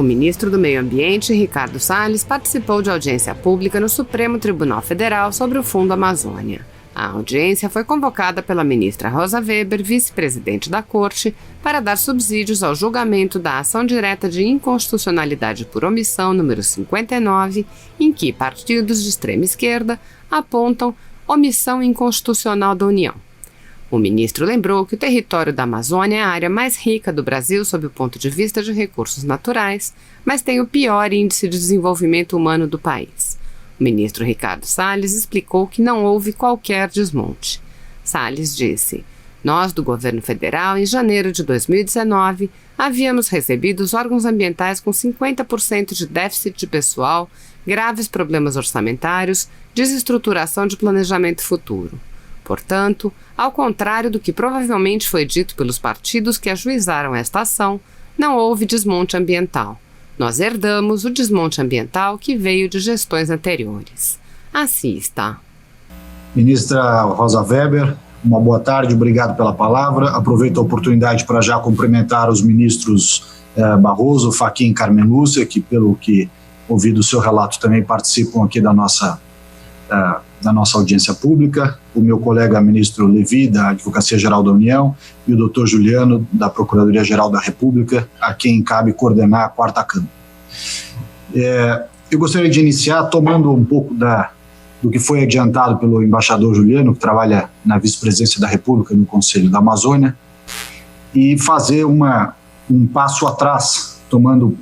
ministro do Meio Ambiente, Ricardo Salles, participou de audiência pública no Supremo Tribunal Federal sobre o Fundo Amazônia. A audiência foi convocada pela ministra Rosa Weber, vice-presidente da Corte, para dar subsídios ao julgamento da ação direta de inconstitucionalidade por omissão número 59, em que partidos de extrema esquerda apontam omissão inconstitucional da União. O ministro lembrou que o território da Amazônia é a área mais rica do Brasil sob o ponto de vista de recursos naturais, mas tem o pior índice de desenvolvimento humano do país. O ministro Ricardo Salles explicou que não houve qualquer desmonte. Salles disse: "Nós, do governo federal, em janeiro de 2019, havíamos recebido os órgãos ambientais com 50% de déficit de pessoal, graves problemas orçamentários, desestruturação de planejamento futuro. Portanto, ao contrário do que provavelmente foi dito pelos partidos que ajuizaram esta ação, não houve desmonte ambiental. Nós herdamos o desmonte ambiental que veio de gestões anteriores." Assista. Ministra Rosa Weber, uma boa tarde, obrigado pela palavra. Aproveito a oportunidade para já cumprimentar os ministros Barroso, Fachin e Carmen Lúcia, que, pelo que ouvi do seu relato, também participam aqui da nossa audiência pública, o meu colega ministro Levi, da Advocacia Geral da União, e o doutor Juliano, da Procuradoria-Geral da República, a quem cabe coordenar a quarta Câmara. Eu gostaria de iniciar tomando um pouco do que foi adiantado pelo embaixador Juliano, que trabalha na Vice-Presidência da República no Conselho da Amazônia, e fazer um passo atrás, tomando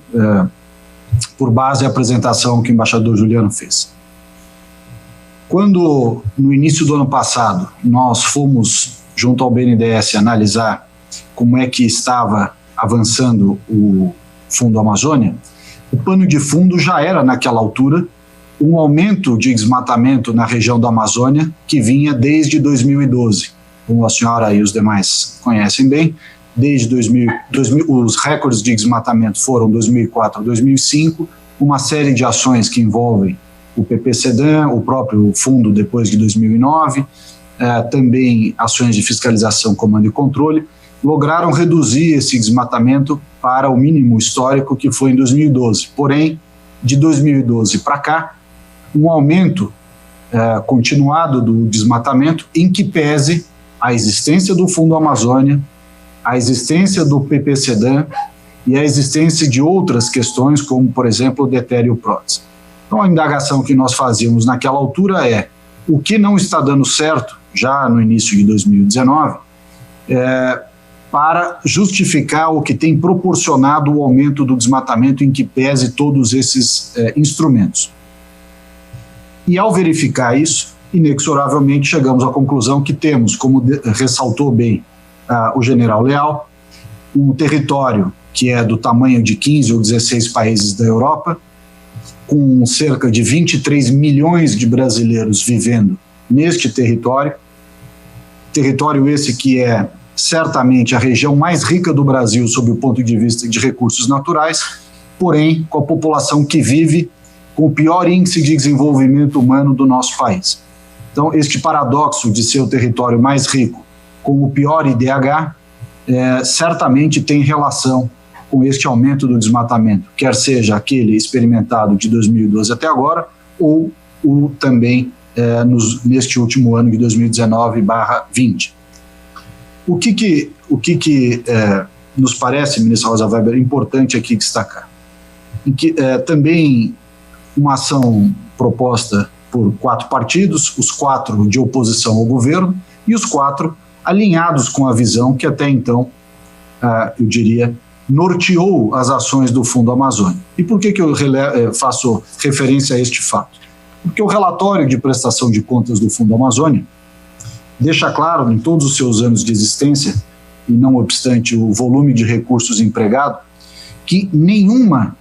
por base a apresentação que o embaixador Juliano fez. Quando, no início do ano passado, nós fomos, junto ao BNDES, analisar como é que estava avançando o Fundo Amazônia, o pano de fundo já era, naquela altura, um aumento de desmatamento na região da Amazônia que vinha desde 2012. Como a senhora e os demais conhecem bem, desde 2000, os recordes de desmatamento foram 2004 a 2005, uma série de ações que envolvem o PPCDAN, o próprio fundo depois de 2009, também ações de fiscalização, comando e controle, lograram reduzir esse desmatamento para o mínimo histórico que foi em 2012. Porém, de 2012 para cá, um aumento continuado do desmatamento, em que pese a existência do Fundo Amazônia, a existência do PPCDAN e a existência de outras questões, como, por exemplo, o DETER e o PRODES. Então, a indagação que nós fazíamos naquela altura é: o que não está dando certo, já no início de 2019, para justificar o que tem proporcionado o aumento do desmatamento, em que pese todos esses instrumentos. E ao verificar isso, inexoravelmente chegamos à conclusão que temos, como ressaltou bem o general Leal, um território que é do tamanho de 15 ou 16 países da Europa, com cerca de 23 milhões de brasileiros vivendo neste território esse que é certamente a região mais rica do Brasil sob o ponto de vista de recursos naturais, porém com a população que vive com o pior índice de desenvolvimento humano do nosso país. Então, este paradoxo de ser o território mais rico com o pior IDH certamente tem relação com este aumento do desmatamento, quer seja aquele experimentado de 2012 até agora, ou o também neste último ano de 2019/20. O que nos parece, ministra Rosa Weber, importante aqui destacar? Também uma ação proposta por 4 partidos, os 4 de oposição ao governo e os 4 alinhados com a visão que até então, eu diria, norteou as ações do Fundo Amazônia. E por que eu faço referência a este fato? Porque o relatório de prestação de contas do Fundo Amazônia deixa claro, em todos os seus anos de existência, e não obstante o volume de recursos empregado, que nenhuma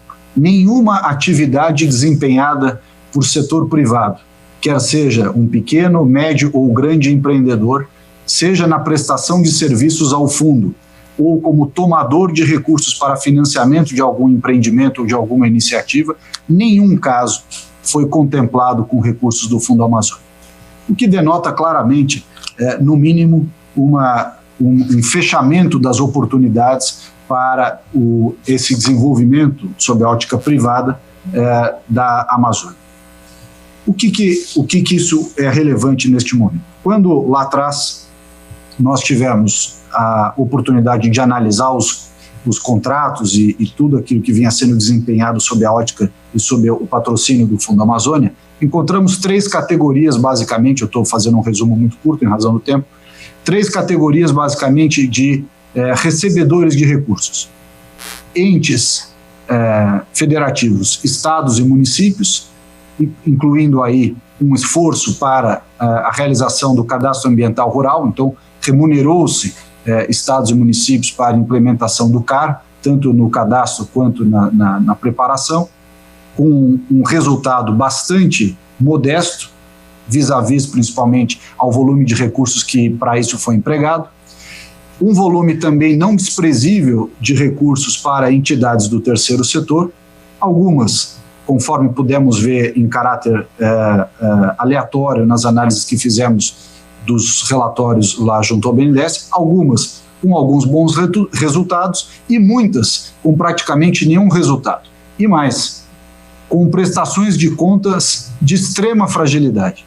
atividade desempenhada por setor privado, quer seja um pequeno, médio ou grande empreendedor, seja na prestação de serviços ao fundo, ou como tomador de recursos para financiamento de algum empreendimento ou de alguma iniciativa, nenhum caso foi contemplado com recursos do Fundo Amazônia. O que denota claramente, no mínimo, um fechamento das oportunidades para esse desenvolvimento sob a ótica privada da Amazônia. O que isso é relevante neste momento? Quando lá atrás nós tivemos a oportunidade de analisar os contratos e tudo aquilo que vinha sendo desempenhado sob a ótica e sob o patrocínio do Fundo Amazônia, encontramos 3 categorias, basicamente, eu estou fazendo um resumo muito curto em razão do tempo, 3 categorias, basicamente, de recebedores de recursos. Entes federativos, estados e municípios, incluindo aí um esforço para a realização do cadastro ambiental rural, então remunerou-se estados e municípios para a implementação do CAR, tanto no cadastro quanto na preparação, com um resultado bastante modesto, vis-à-vis principalmente ao volume de recursos que para isso foi empregado, um volume também não desprezível de recursos para entidades do terceiro setor, algumas, conforme pudemos ver em caráter aleatório nas análises que fizemos dos relatórios lá junto ao BNDES, algumas com alguns bons resultados e muitas com praticamente nenhum resultado. E mais, com prestações de contas de extrema fragilidade,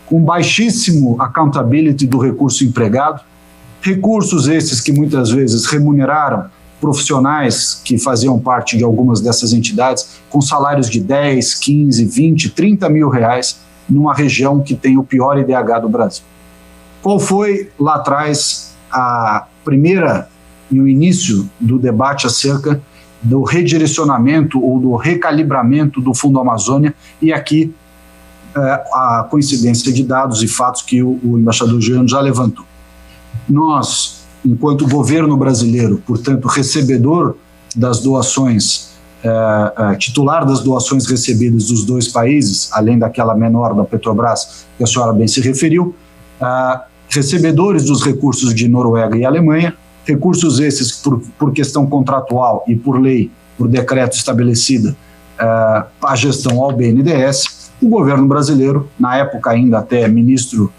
com baixíssimo accountability do recurso empregado, recursos esses que muitas vezes remuneraram profissionais que faziam parte de algumas dessas entidades com salários de 10, 15, 20, 30 mil reais numa região que tem o pior IDH do Brasil. Qual foi lá atrás a primeira e o início do debate acerca do redirecionamento ou do recalibramento do Fundo Amazônia? E aqui a coincidência de dados e fatos que o embaixador Juliano já levantou. Nós, enquanto governo brasileiro, portanto recebedor das doações, titular das doações recebidas dos 2 países, além daquela menor da Petrobras que a senhora bem se referiu, recebedores dos recursos de Noruega e Alemanha, recursos esses por questão contratual e por lei, por decreto estabelecida, a gestão ao BNDES, o governo brasileiro, na época ainda até ministro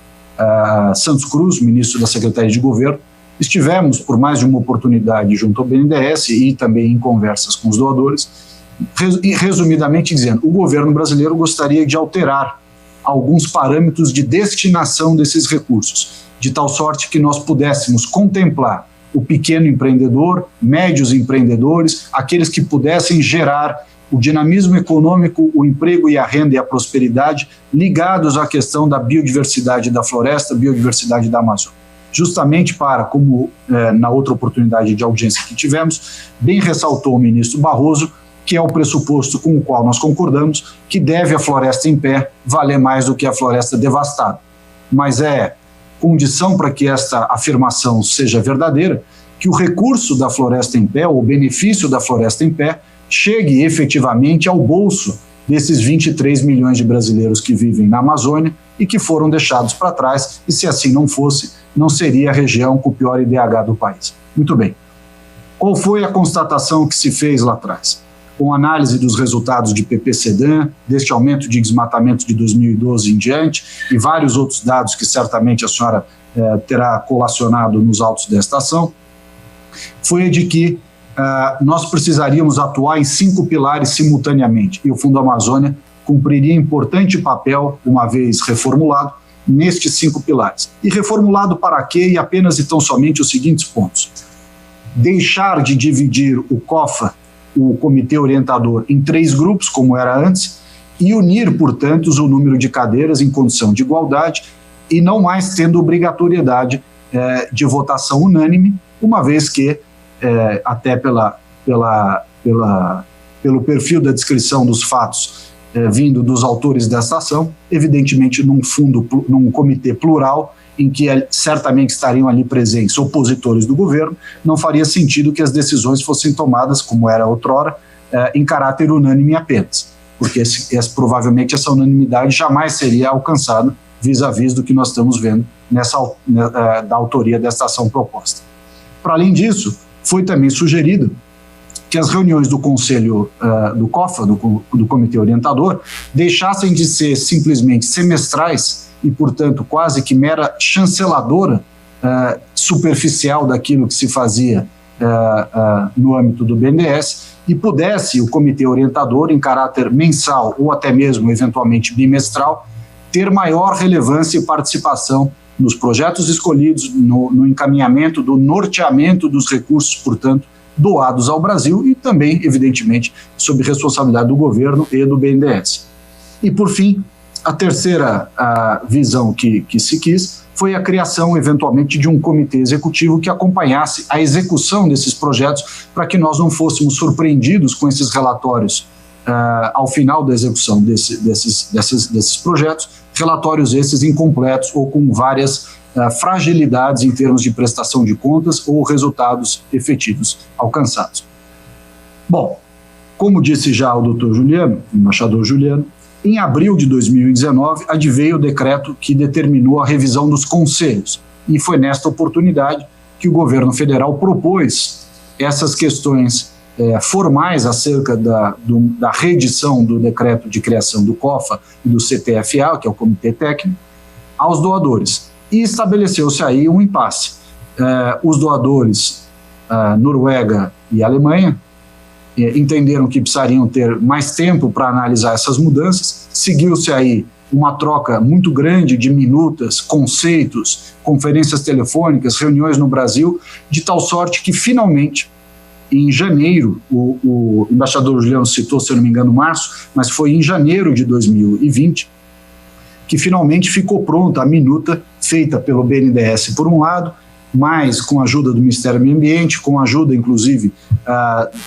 Santos Cruz, ministro da Secretaria de Governo, estivemos por mais de uma oportunidade junto ao BNDES e também em conversas com os doadores, resumidamente dizendo, o governo brasileiro gostaria de alterar alguns parâmetros de destinação desses recursos, de tal sorte que nós pudéssemos contemplar o pequeno empreendedor, médios empreendedores, aqueles que pudessem gerar o dinamismo econômico, o emprego e a renda e a prosperidade ligados à questão da biodiversidade da floresta, biodiversidade da Amazônia. Justamente para, como na outra oportunidade de audiência que tivemos, bem ressaltou o ministro Barroso, que é o pressuposto com o qual nós concordamos, que deve a floresta em pé valer mais do que a floresta devastada. Mas é condição para que esta afirmação seja verdadeira, que o recurso da floresta em pé, ou o benefício da floresta em pé, chegue efetivamente ao bolso desses 23 milhões de brasileiros que vivem na Amazônia e que foram deixados para trás, e se assim não fosse, não seria a região com o pior IDH do país. Muito bem. Qual foi a constatação que se fez lá atrás? Com análise dos resultados de PPCDAN, deste aumento de desmatamento de 2012 em diante, e vários outros dados que certamente a senhora terá colacionado nos autos desta ação, foi de que nós precisaríamos atuar em 5 pilares simultaneamente, e o Fundo Amazônia cumpriria importante papel, uma vez reformulado, nestes 5 pilares. E reformulado para quê? E apenas e tão somente os seguintes pontos. Deixar de dividir o COFA, o Comitê Orientador, em 3 grupos, como era antes, e unir, portanto, o número de cadeiras em condição de igualdade e não mais tendo obrigatoriedade de votação unânime, uma vez que, até pelo perfil da descrição dos fatos vindo dos autores desta ação, evidentemente num comitê plural, em que certamente estariam ali presentes opositores do governo, não faria sentido que as decisões fossem tomadas, como era outrora, em caráter unânime apenas, porque provavelmente essa unanimidade jamais seria alcançada vis-à-vis do que nós estamos vendo da autoria desta ação proposta. Para além disso, foi também sugerido que as reuniões do Conselho do COFA, do Comitê Orientador, deixassem de ser simplesmente semestrais e, portanto, quase que mera chanceladora superficial daquilo que se fazia no âmbito do BNDES e pudesse o comitê orientador, em caráter mensal ou até mesmo, eventualmente, bimestral, ter maior relevância e participação nos projetos escolhidos, no encaminhamento, do norteamento dos recursos, portanto, doados ao Brasil e também, evidentemente, sob responsabilidade do governo e do BNDES. E, por fim, a terceira visão que se quis foi a criação, eventualmente, de um comitê executivo que acompanhasse a execução desses projetos para que nós não fôssemos surpreendidos com esses relatórios ao final da execução desses projetos, relatórios esses incompletos ou com várias fragilidades em termos de prestação de contas ou resultados efetivos alcançados. Bom, como disse já o doutor Juliano, o embaixador Juliano, em abril de 2019, adveio o decreto que determinou a revisão dos conselhos, e foi nesta oportunidade que o governo federal propôs essas questões formais acerca da reedição do decreto de criação do COFA e do CTFA, que é o Comitê Técnico, aos doadores. E estabeleceu-se aí um impasse. Os doadores, Noruega e Alemanha, entenderam que precisariam ter mais tempo para analisar essas mudanças. Seguiu-se aí uma troca muito grande de minutas, conceitos, conferências telefônicas, reuniões no Brasil, de tal sorte que, finalmente, em janeiro, o embaixador Juliano citou, se eu não me engano, março, mas foi em janeiro de 2020, que finalmente ficou pronta a minuta feita pelo BNDES, por um lado, mas com a ajuda do Ministério do Meio Ambiente, com a ajuda, inclusive,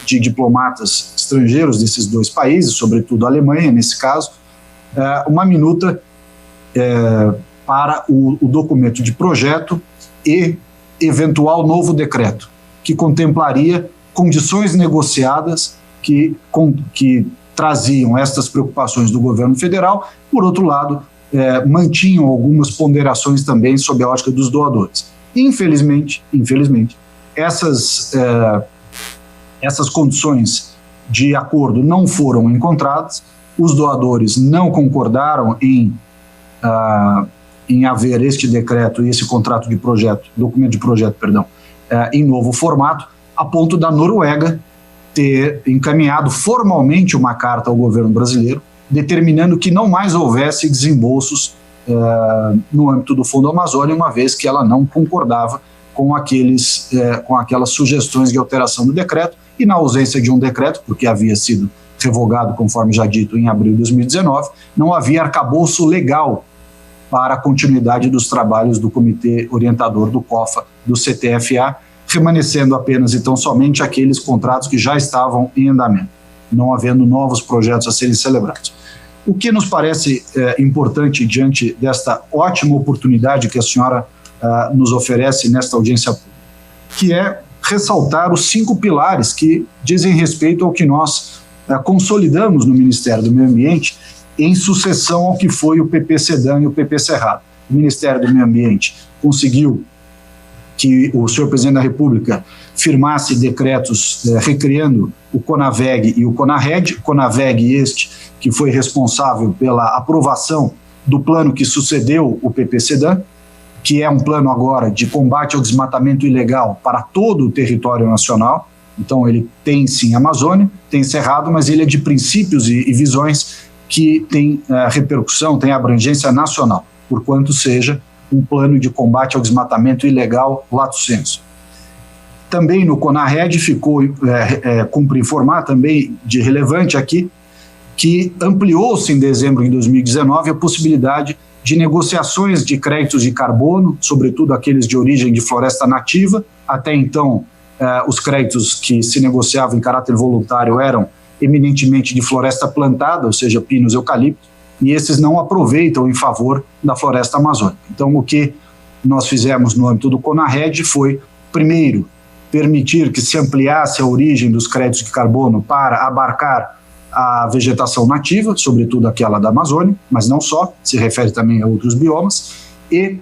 de diplomatas estrangeiros desses dois países, sobretudo a Alemanha, nesse caso, uma minuta para o documento de projeto e eventual novo decreto, que contemplaria condições negociadas que traziam estas preocupações do governo federal, por outro lado, mantinham algumas ponderações também sob a ótica dos doadores. Infelizmente, essas condições de acordo não foram encontradas, os doadores não concordaram em haver este decreto e esse contrato de projeto, documento de projeto, perdão, em novo formato, a ponto da Noruega ter encaminhado formalmente uma carta ao governo brasileiro, determinando que não mais houvesse desembolsos no âmbito do Fundo Amazônia, uma vez que ela não concordava com aquelas sugestões de alteração do decreto, e na ausência de um decreto, porque havia sido revogado, conforme já dito, em abril de 2019, não havia arcabouço legal para a continuidade dos trabalhos do Comitê Orientador do COFA, do CTFA, remanescendo apenas e tão somente aqueles contratos que já estavam em andamento, não havendo novos projetos a serem celebrados. O que nos parece importante diante desta ótima oportunidade que a senhora nos oferece nesta audiência pública, que é ressaltar os 5 pilares que dizem respeito ao que nós consolidamos no Ministério do Meio Ambiente em sucessão ao que foi o PP Sedan e o PP Cerrado. O Ministério do Meio Ambiente conseguiu que o senhor Presidente da República firmasse decretos recriando o CONAVEG e o CONARRED, CONAVEG este que foi responsável pela aprovação do plano que sucedeu o PP Sedan, que é um plano agora de combate ao desmatamento ilegal para todo o território nacional. Então ele tem sim Amazônia, tem Cerrado, mas ele é de princípios e visões que tem repercussão, tem abrangência nacional, porquanto seja um plano de combate ao desmatamento ilegal lato sensu. Também no CONARRED ficou, cumpre informar também de relevante aqui, que ampliou-se em dezembro de 2019 a possibilidade de negociações de créditos de carbono, sobretudo aqueles de origem de floresta nativa. Até então, os créditos que se negociavam em caráter voluntário eram eminentemente de floresta plantada, ou seja, pinos e eucaliptos, e esses não aproveitam em favor da floresta amazônica. Então, o que nós fizemos no âmbito do CONARRED foi, primeiro, permitir que se ampliasse a origem dos créditos de carbono para abarcar a vegetação nativa, sobretudo aquela da Amazônia, mas não só, se refere também a outros biomas, e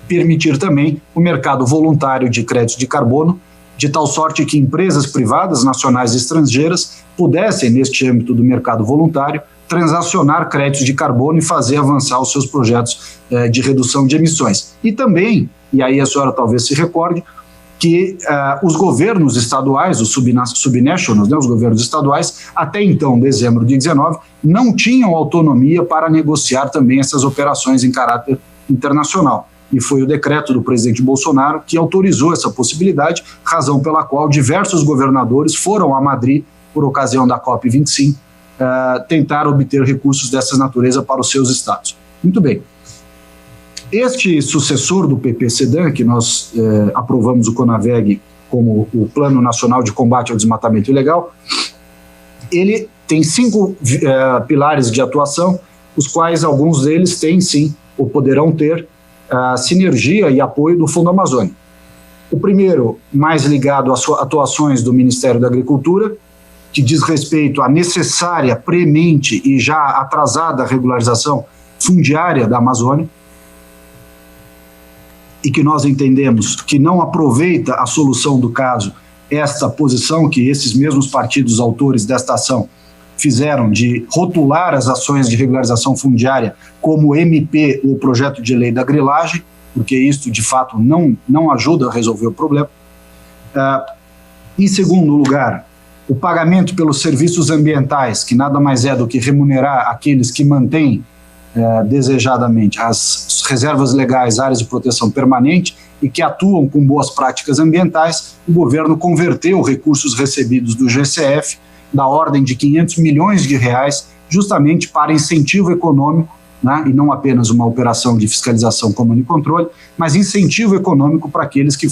permitir também o mercado voluntário de créditos de carbono, de tal sorte que empresas privadas, nacionais e estrangeiras, pudessem, neste âmbito do mercado voluntário, transacionar créditos de carbono e fazer avançar os seus projetos de redução de emissões. E também, e aí a senhora talvez se recorde, que os governos estaduais, os subnationals, né, os governos estaduais, até então, dezembro de 19, não tinham autonomia para negociar também essas operações em caráter internacional. E foi o decreto do presidente Bolsonaro que autorizou essa possibilidade, razão pela qual diversos governadores foram a Madrid, por ocasião da COP25, tentar obter recursos dessa natureza para os seus estados. Muito bem. Este sucessor do PPCDAN, que nós aprovamos o CONAVEG como o Plano Nacional de Combate ao Desmatamento Ilegal, ele tem 5 pilares de atuação, os quais alguns deles têm sim, ou poderão ter, sinergia e apoio do Fundo Amazônia. O primeiro, mais ligado às atuações do Ministério da Agricultura, que diz respeito à necessária, premente e já atrasada regularização fundiária da Amazônia, e que nós entendemos que não aproveita a solução do caso esta posição que esses mesmos partidos autores desta ação fizeram de rotular as ações de regularização fundiária como MP ou projeto de lei da grilagem, porque isto de fato não ajuda a resolver o problema. Em segundo lugar, o pagamento pelos serviços ambientais, que nada mais é do que remunerar aqueles que mantêm desejadamente as reservas legais, áreas de proteção permanente e que atuam com boas práticas ambientais. O governo converteu recursos recebidos do GCF da ordem de 500 milhões de reais justamente para incentivo econômico, né, e não apenas uma operação de fiscalização, comando e controle, mas incentivo econômico para aqueles que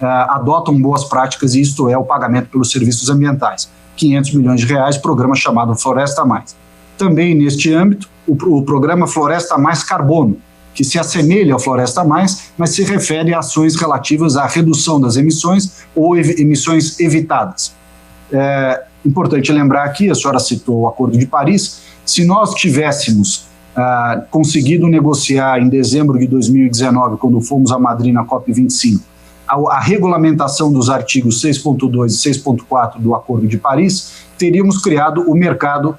adotam boas práticas, e isto é o pagamento pelos serviços ambientais. 500 milhões de reais, programa chamado Floresta Mais. Também neste âmbito, o programa Floresta Mais Carbono, que se assemelha ao Floresta Mais, mas se refere a ações relativas à redução das emissões ou emissões evitadas. Importante lembrar aqui, a senhora citou o Acordo de Paris, se nós tivéssemos conseguido negociar em dezembro de 2019, quando fomos a Madrid na COP25, a regulamentação dos artigos 6.2 e 6.4 do Acordo de Paris, teríamos criado o mercado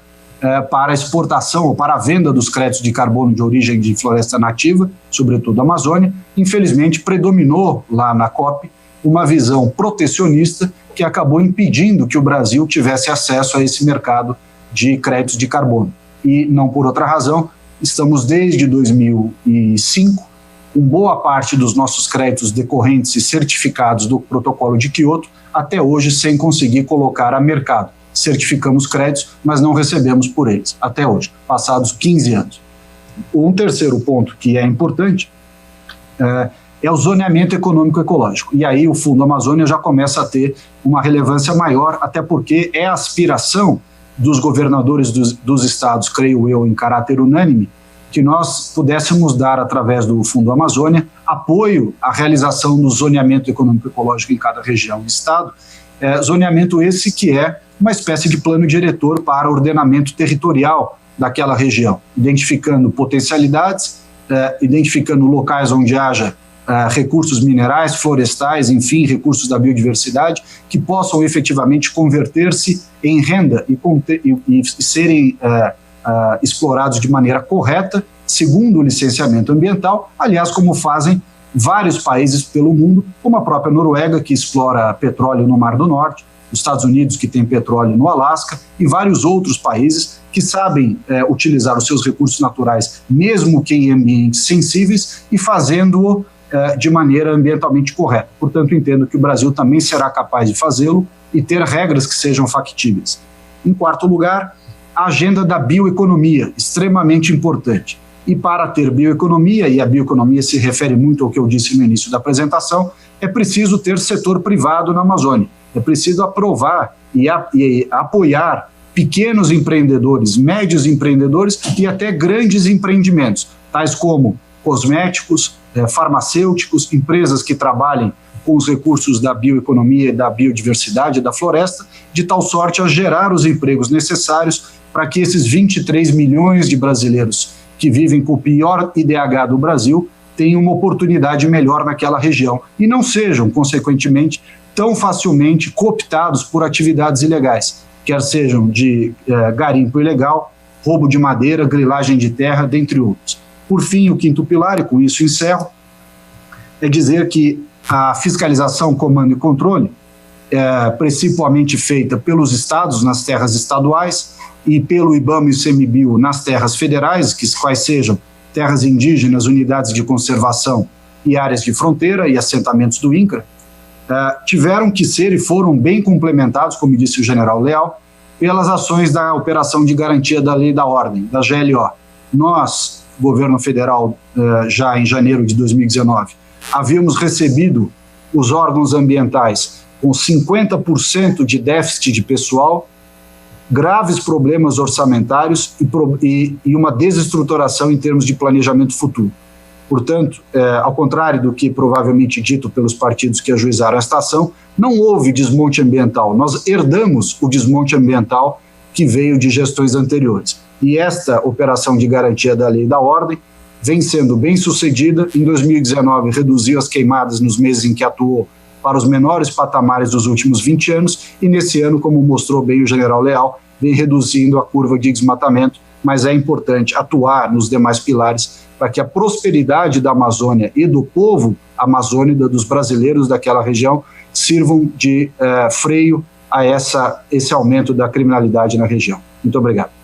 para a exportação ou para a venda dos créditos de carbono de origem de floresta nativa, sobretudo a Amazônia. Infelizmente, predominou lá na COP uma visão protecionista que acabou impedindo que o Brasil tivesse acesso a esse mercado de créditos de carbono. E, não por outra razão, estamos desde 2005, com boa parte dos nossos créditos decorrentes e certificados do Protocolo de Quioto, até hoje sem conseguir colocar a mercado. Certificamos créditos, mas não recebemos por eles, até hoje, passados 15 anos. Um terceiro ponto que é importante é o zoneamento econômico-ecológico. E aí o Fundo Amazônia já começa a ter uma relevância maior, até porque é a aspiração dos governadores dos estados, creio eu, em caráter unânime, que nós pudéssemos dar, através do Fundo Amazônia, apoio à realização do zoneamento econômico-ecológico em cada região e estado, zoneamento esse que é uma espécie de plano diretor para ordenamento territorial daquela região, identificando potencialidades, identificando locais onde haja recursos minerais, florestais, enfim, recursos da biodiversidade, que possam efetivamente converter-se em renda e serem explorados de maneira correta, segundo o licenciamento ambiental, aliás, como fazem vários países pelo mundo, como a própria Noruega, que explora petróleo no Mar do Norte, os Estados Unidos, que tem petróleo no Alasca, e vários outros países que sabem utilizar os seus recursos naturais, mesmo que em ambientes sensíveis, e fazendo-o de maneira ambientalmente correta. Portanto, entendo que o Brasil também será capaz de fazê-lo e ter regras que sejam factíveis. Em quarto lugar, a agenda da bioeconomia, extremamente importante. E para ter bioeconomia, e a bioeconomia se refere muito ao que eu disse no início da apresentação, é preciso ter setor privado na Amazônia. É preciso aprovar e apoiar pequenos empreendedores, médios empreendedores e até grandes empreendimentos, tais como cosméticos, farmacêuticos, empresas que trabalhem com os recursos da bioeconomia, da biodiversidade, da floresta, de tal sorte a gerar os empregos necessários para que esses 23 milhões de brasileiros que vivem com o pior IDH do Brasil tenham uma oportunidade melhor naquela região e não sejam, consequentemente, tão facilmente cooptados por atividades ilegais, quer sejam de garimpo ilegal, roubo de madeira, grilagem de terra, dentre outros. Por fim, o quinto pilar, e com isso encerro, é dizer que A fiscalização, comando e controle principalmente feita pelos estados nas terras estaduais e pelo IBAMA e o ICMBio nas terras federais, quais sejam terras indígenas, unidades de conservação e áreas de fronteira e assentamentos do INCRA, tiveram que ser e foram bem complementados, como disse o general Leal, pelas ações da Operação de Garantia da Lei e da Ordem, da GLO. Nós, governo federal, já em janeiro de 2019, havíamos recebido os órgãos ambientais com 50% de déficit de pessoal, graves problemas orçamentários e uma desestruturação em termos de planejamento futuro. Portanto, ao contrário do que provavelmente dito pelos partidos que ajuizaram esta ação, não houve desmonte ambiental. Nós herdamos o desmonte ambiental que veio de gestões anteriores. E esta operação de garantia da lei e da ordem vem sendo bem sucedida. Em 2019, reduziu as queimadas nos meses em que atuou para os menores patamares dos últimos 20 anos, e nesse ano, como mostrou bem o general Leal, vem reduzindo a curva de desmatamento, mas é importante atuar nos demais pilares para que a prosperidade da Amazônia e do povo amazônida, dos brasileiros daquela região, sirvam de freio a esse aumento da criminalidade na região. Muito obrigado.